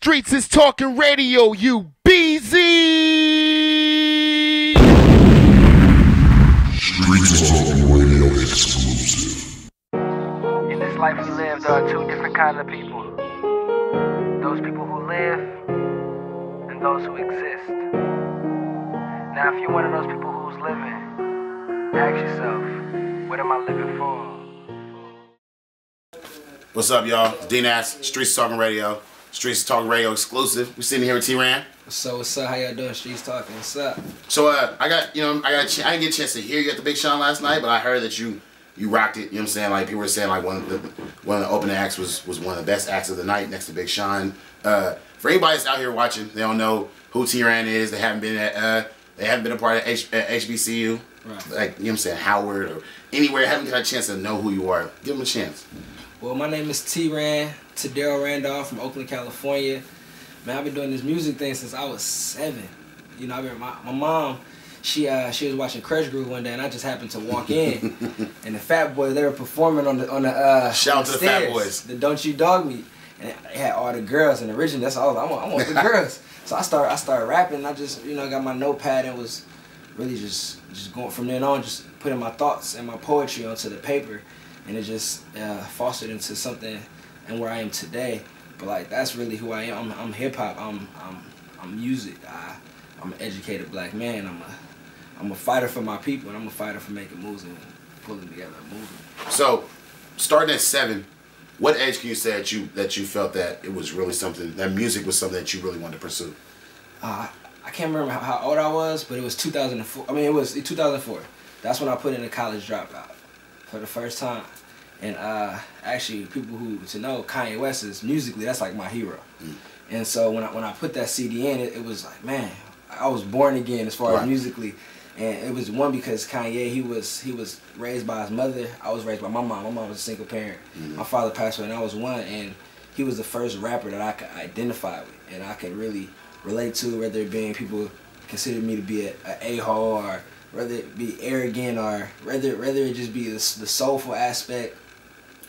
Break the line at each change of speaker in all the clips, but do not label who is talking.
Streets is talking radio, you BZ!
Streets is talking radio exclusive.
In this life we live, there are two different kinds of people. Those people who live and those who exist. Now if you're one of those people who's living, ask yourself, what am I living for?
What's up, y'all? It's D-Nas, Streets Talking Radio. Streets Talking Radio exclusive. We're sitting here with T-Ran.
What's up? How y'all doing? Streets Talking. What's up?
So I didn't get a chance to hear you at the Big Sean last night, but I heard that you rocked it. You know what I'm saying? Like people were saying, like one of the opening acts was one of the best acts of the night next to Big Sean. For anybody that's out here watching, they don't know who T-Ran is. They haven't been a part of HBCU,
right?
Like, you know what I'm saying, Howard or anywhere. Haven't got a chance to know who you are. Give them a chance.
Well, my name is T-Ran, Tadell Randolph from Oakland, California. Man, I've been doing this music thing since I was 7. You know, I remember my mom, she was watching Crush Groove one day, and I just happened to walk in, and the Fat Boys, they were performing on the
shout out to the Fat Boys.
The Don't You Dog Me, and they had all the girls, and originally that's all I want the girls. So I started rapping, and I just got my notepad and was really just going from then on, just putting my thoughts and my poetry onto the paper. And it just fostered into something and where I am today. But like that's really who I am. I'm hip hop. I'm music. I'm an educated black man. I'm a fighter for my people, and I'm a fighter for making moves and pulling together a movement.
So, starting at 7, what age can you say that you felt that it was really something, that music was something that you really wanted to pursue?
I can't remember how old I was, but it was 2004. I mean, it was 2004. That's when I put in a college dropout for the first time. And actually, people who to know, Kanye West is musically, that's like my hero. And so when I put that CD in, it was like, man, I was born again as far as musically. And it was one because Kanye, he was raised by his mother. I was raised by my mom. My mom was a single parent. My father passed away, and I was one. And he was the first rapper that I could identify with, and I could really relate to, whether it being people considered me to be an a-hole, or whether it be arrogant, or whether it just be the soulful aspect,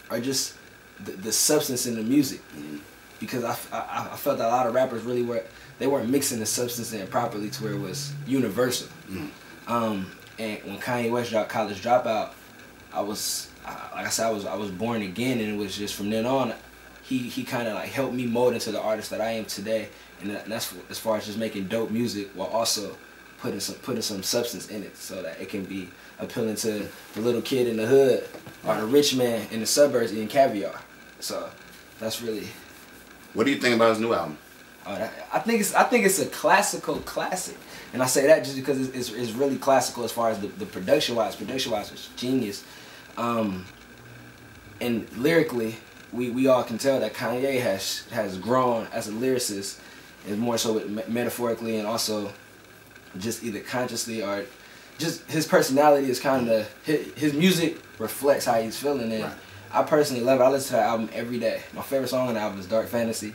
or just the substance in the music. Because I felt that a lot of rappers really weren't mixing the substance in properly to where it was universal. And when Kanye West dropped College Dropout, I was born again, and it was just from then on, he kind of like helped me mold into the artist that I am today, and that's as far as just making dope music while also putting some substance in it, so that it can be appealing to the little kid in the hood or the rich man in the suburbs eating caviar. So that's really.
What do you think about his new album?
I think it's a classical classic, and I say that just because it's really classical as far as the production wise. Production wise, it's genius, and lyrically, we all can tell that Kanye has grown as a lyricist, and more so metaphorically, and also just either consciously or just his personality is kind of, his music reflects how he's feeling, and I personally love it. I listen to that album every day. My favorite song on the album is Dark Fantasy,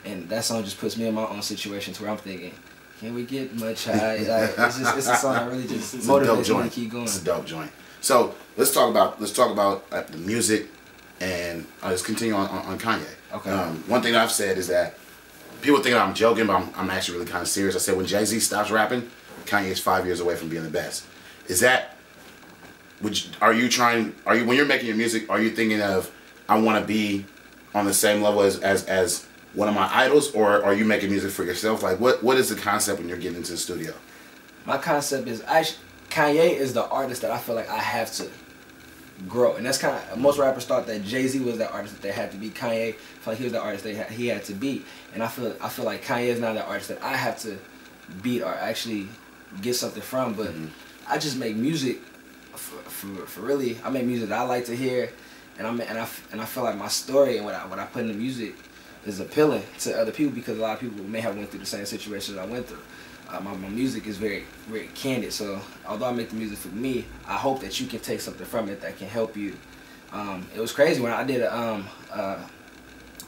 and that song just puts me in my own situations where I'm thinking, can we get much high? Like, it's a song that really just motivates me to keep going.
It's a dope joint. So let's talk about the music, and let's continue on Kanye. Okay. One thing that I've said is that people think I'm joking, but I'm actually really kind of serious. I said when Jay-Z stops rapping, Kanye's 5 years away from being the best. Is that? When you're making your music, are you thinking of, I want to be on the same level as one of my idols, or are you making music for yourself? Like, what is the concept when you're getting into the studio?
My concept is, Kanye is the artist that I feel like I have to grow, and that's kind of, most rappers thought that Jay-Z was the artist that they had to be. Kanye, I feel like he was the artist he had to be, and I feel like Kanye is now the artist that I have to beat or actually get something from. But I just make music for really, I make music that I like to hear, and I feel like my story and what I put in the music is appealing to other people, because a lot of people may have went through the same situations I went through. My music is very, very candid, so although I make the music for me, I hope that you can take something from it that can help you. It was crazy when I did an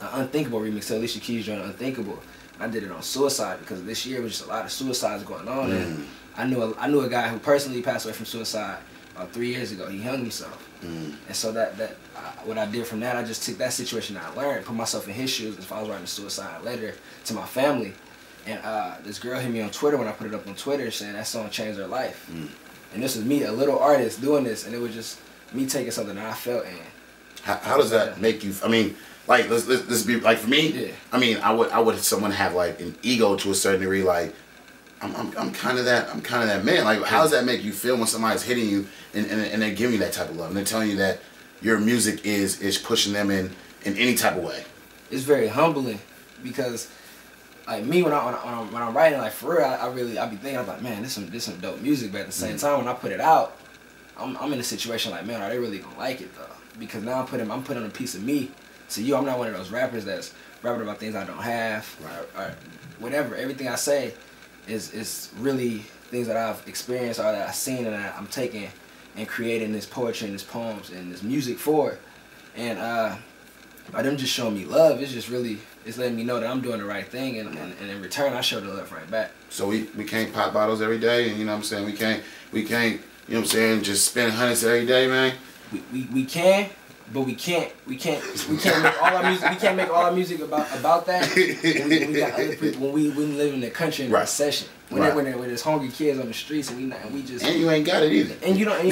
Unthinkable remix to Alicia Keys' joint Unthinkable. I did it on suicide, because this year was just a lot of suicides going on, and I knew a guy who personally passed away from suicide, about 3 years ago. He hung himself. And so what I did from that, I just took that situation I learned, put myself in his shoes if I was writing a suicide letter to my family. And this girl hit me on Twitter when I put it up on Twitter saying that song changed her life. And this was me, a little artist, doing this, and it was just me taking something that I felt in.
How does that make you? I mean, like let's be like for me.
Yeah.
I mean, I would someone have like an ego to a certain degree, like. I'm kind of that man. Like, how does that make you feel when somebody's hitting you and they're giving you that type of love and they're telling you that your music is pushing them in any type of way?
It's very humbling because, like me, when I'm writing, like for real, I be thinking about, man, this some dope music. But at the same time, when I put it out, I'm in a situation like, man, are they really gonna like it though? Because now I'm putting a piece of me to you. I'm not one of those rappers that's rapping about things I don't have or whatever. Everything I say is really things that I've experienced or that I've seen and that I'm taking and creating this poetry and this poems and this music for. And by them just showing me love, it's letting me know that I'm doing the right thing, and in return I show the love right back.
So we can't pop bottles every day, and you know what I'm saying, we can't you know what I'm saying, just spend hundreds every day, man.
We can, but we can't make all our music. We can't make all our music about that. When we got other people. When we live in the country in a recession. When there's hungry kids on the streets and we just.
And you ain't got it either.
And you don't. And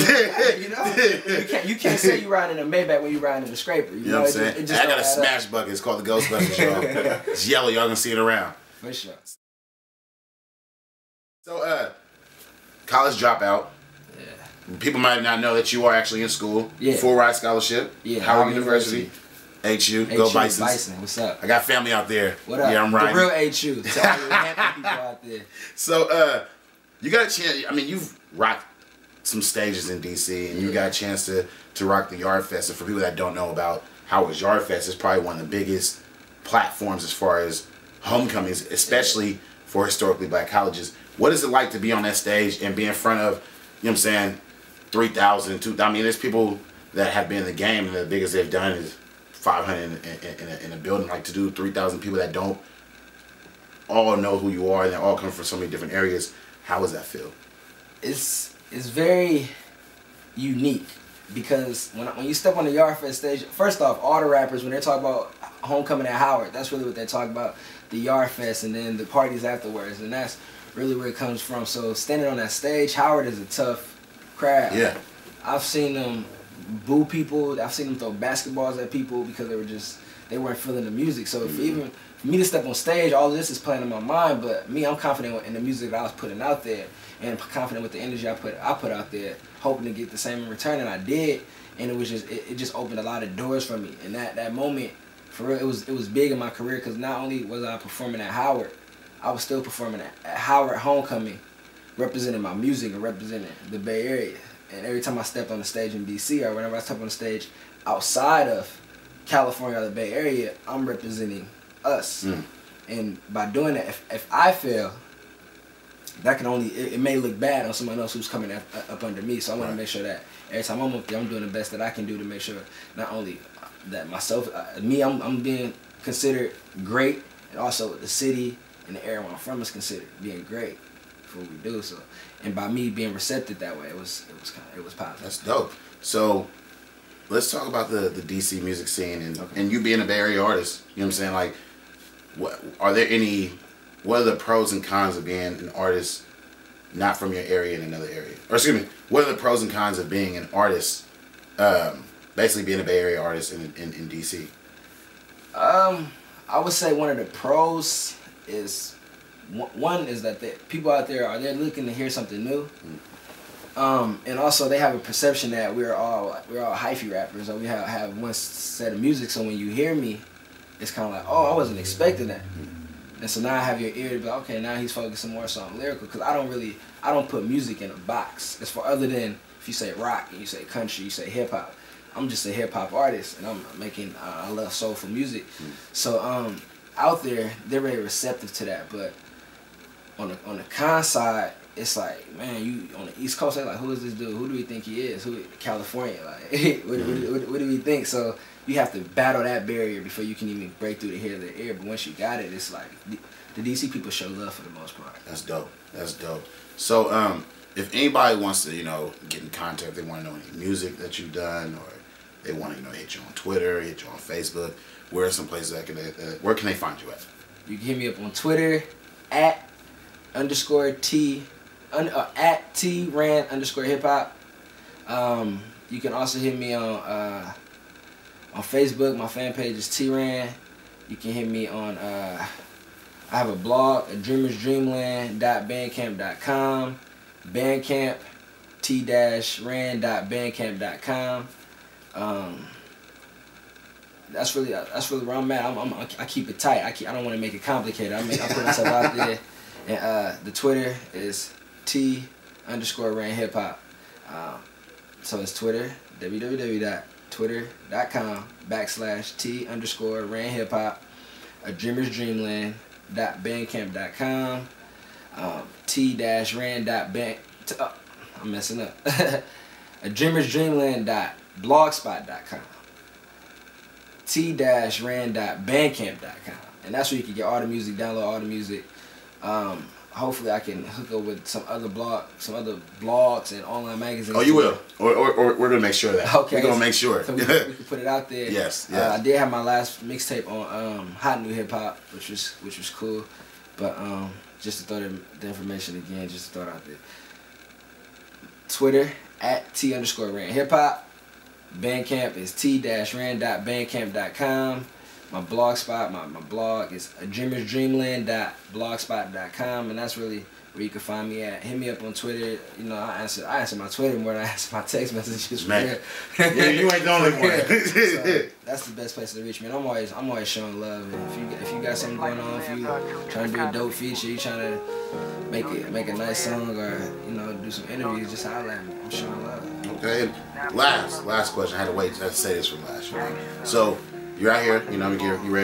you can't say you riding in a Maybach when you riding in a scraper.
You know what I'm saying? I got a smash bucket. It's called the Ghostbusters, y'all. It's yellow. Y'all gonna see it around.
For sure.
So college dropout. People might not know that you are actually in school.
Yeah.
Full ride scholarship.
Yeah.
Howard University. HU. Go Bisons.
Bison. What's up?
I got family out there.
What up?
Yeah, I'm riding.
The real HU. To all the happy people out there.
So you got a chance. I mean, you've rocked some stages in DC, and you got a chance to rock the Yard Fest. And for people that don't know about Howard's Yard Fest, it's probably one of the biggest platforms as far as homecomings, especially for historically black colleges. What is it like to be on that stage and be in front of, you know what I'm saying, 3,000, 2,000? I mean, there's people that have been in the game, and the biggest they've done is 500 in a building. Like, to do 3,000 people that don't all know who you are and they all come from so many different areas. How does that feel?
It's very unique because when you step on the Yard Fest stage, first off, all the rappers, when they talk about homecoming at Howard, that's really what they talk about, the Yard Fest and then the parties afterwards, and that's really where it comes from. So standing on that stage, Howard is a tough crowd.
Yeah.
I've seen them boo people. I've seen them throw basketballs at people because they weren't feeling the music. So even for me to step on stage, all of this is playing in my mind. But me, I'm confident in the music that I was putting out there, and confident with the energy I put out there, hoping to get the same in return, and I did. And it was it just opened a lot of doors for me. And that moment, for real, it was big in my career because not only was I performing at Howard, I was still performing at Howard Homecoming, representing my music and representing the Bay Area. And every time I stepped on the stage in DC or whenever I step on the stage outside of California or the Bay Area, I'm representing us. And by doing that, if I fail, that can only, it may look bad on someone else who's coming up under me. So I want to make sure that every time I'm up there, I'm doing the best that I can do to make sure not only that myself, I'm being considered great, and also the city and the area where I'm from is considered being great for what we do. So, and by me being receptive that way, it was positive.
That's dope. So let's talk about the DC music scene and you being a Bay Area artist. You know what I'm saying? Like, what are the pros and cons of being an artist not from your area in another area? Or excuse me, what are the pros and cons of being an artist, basically being a Bay Area artist in DC?
I would say one of the pros is, one is that people out there are looking to hear something new, and also they have a perception that we're all hyphy rappers, or we have one set of music. So when you hear me, it's kind of like, oh, I wasn't expecting that, and so now I have your ear to be like, okay, now he's focusing more so on lyrical, because I don't put music in a box. As for other than if you say rock and you say country, you say hip hop, I'm just a hip hop artist, and I'm making I love soulful music. So out there, they're very receptive to that, but on the con side, it's like, man, you on the East Coast, they're like, who is this dude? Who do we think he is? Who, California? Like, what do we think? So you have to battle that barrier before you can even break through to hear their ear. But once you got it, it's like the DC people show love for the most part.
That's dope. That's dope. So if anybody wants to, get in contact, they want to know any music that you've done, or they want to, hit you on Twitter, hit you on Facebook, where are some places where can they find you at?
You can hit me up on Twitter at @T_Ran_hip-hop. You can also hit me on Facebook. My fan page is T-Ran. You can hit me on, I have a blog, dreamersdreamland.bandcamp.com. Bandcamp, t-ran.bandcamp.com. That's really where I'm at. I keep it tight. I don't want to make it complicated. I put myself out there. And the Twitter is T_Ran_hip-hop. So it's Twitter, www.twitter.com/T_Ran_hip-hop. dreamersdreamland.bandcamp.com. T-Ran.band. I'm messing up. dreamersdreamland.blogspot.com. T-Ran.bandcamp.com. And that's where you can get all the music, download all the music. Hopefully I can hook up with some other blogs and online magazines.
Oh, you will? Or we're gonna make sure of that.
Okay.
We're gonna make sure.
So we can put it out there.
Yes.
I did have my last mixtape on Hot New Hip Hop, which was cool. But just to throw the information again, just to throw it out there. Twitter at T_Ran_hip-hop. Bandcamp is t-ran.bandcamp.com. My blogspot, my blog is dreamersdreamland.blogspot.com, and that's really where you can find me at. Hit me up on Twitter. I answer my Twitter more than I answer my text messages.
Man. Yeah, you ain't the only one.
So that's the best place to reach me. And I'm always showing love. And if you got something going on, if you trying to do a dope feature, you trying to make a nice song, or do some interviews, just holler at me. I'm showing love.
Okay. Last question. I had to say this from last year. So you're out here, you're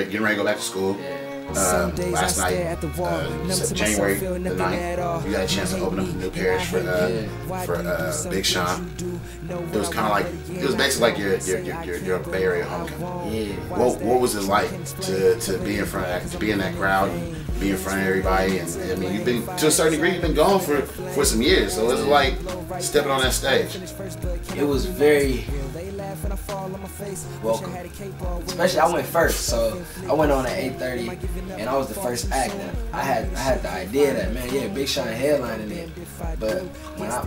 getting ready to go back to school. Last night, January the 9th, you got a chance to open up a new parish for Big Sean. It was basically like your Bay Area homecoming.
Yeah.
What was it like to be in that crowd, and be in front of everybody? And I mean, you've been, to a certain degree, you've been gone for some years. So it was like stepping on that stage.
It was very welcome. Especially I went first, so I went on at 8:30, and I was the first act. And I had the idea that, man, Big Sean headlining it. But when I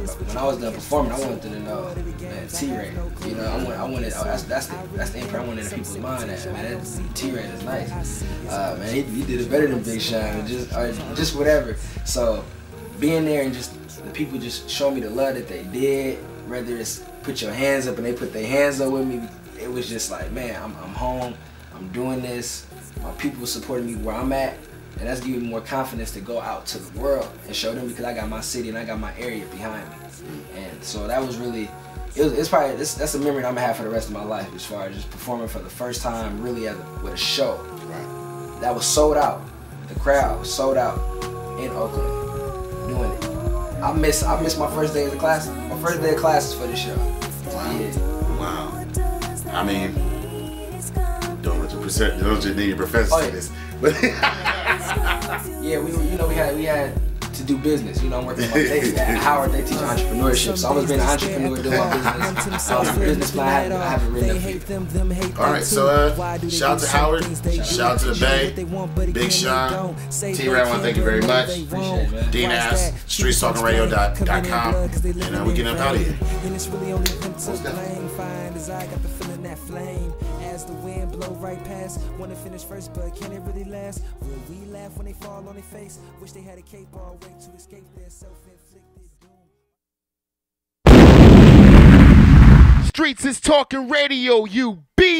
was done performing, I wanted them to know, man, T-Ran. I wanted that's the imprint I wanted in people's mind. That, man, T-Ran is nice. Man, he did it better than Big Sean, or just whatever. So being there and just the people just show me the love that they did, whether it's put your hands up and they put their hands up with me, it was just like, man, I'm home, I'm doing this, my people supporting me where I'm at, and that's giving me more confidence to go out to the world and show them, because I got my city and I got my area behind me. And so that was really, it's probably, that's a memory I'm gonna have for the rest of my life, as far as just performing for the first time really with a show.
Right.
That was sold out. The crowd was sold out in Oakland doing it. I miss my first day of class. My first day of class is for this show.
Wow.
Yeah.
Wow. I mean, don't need your professor for this. But
yeah, we had to do business. I'm working at Howard. They teach entrepreneurship, so I was being an entrepreneur doing my business. I was a business plan. I haven't written up yet.
all right, so shout out to Howard, shout out to the Bay, Big Sean, T-Ran. Want to thank you very much.
Appreciate it, man.
Dean Ass, StreetsTalkingRadio.com, and we getting up out of here.
As the wind blow right past, wanna finish first, but can it really last? Will we laugh when they fall on their face? Wish they had a cape all way to escape their self-inflicted doom.
Streets is talking radio, you beat.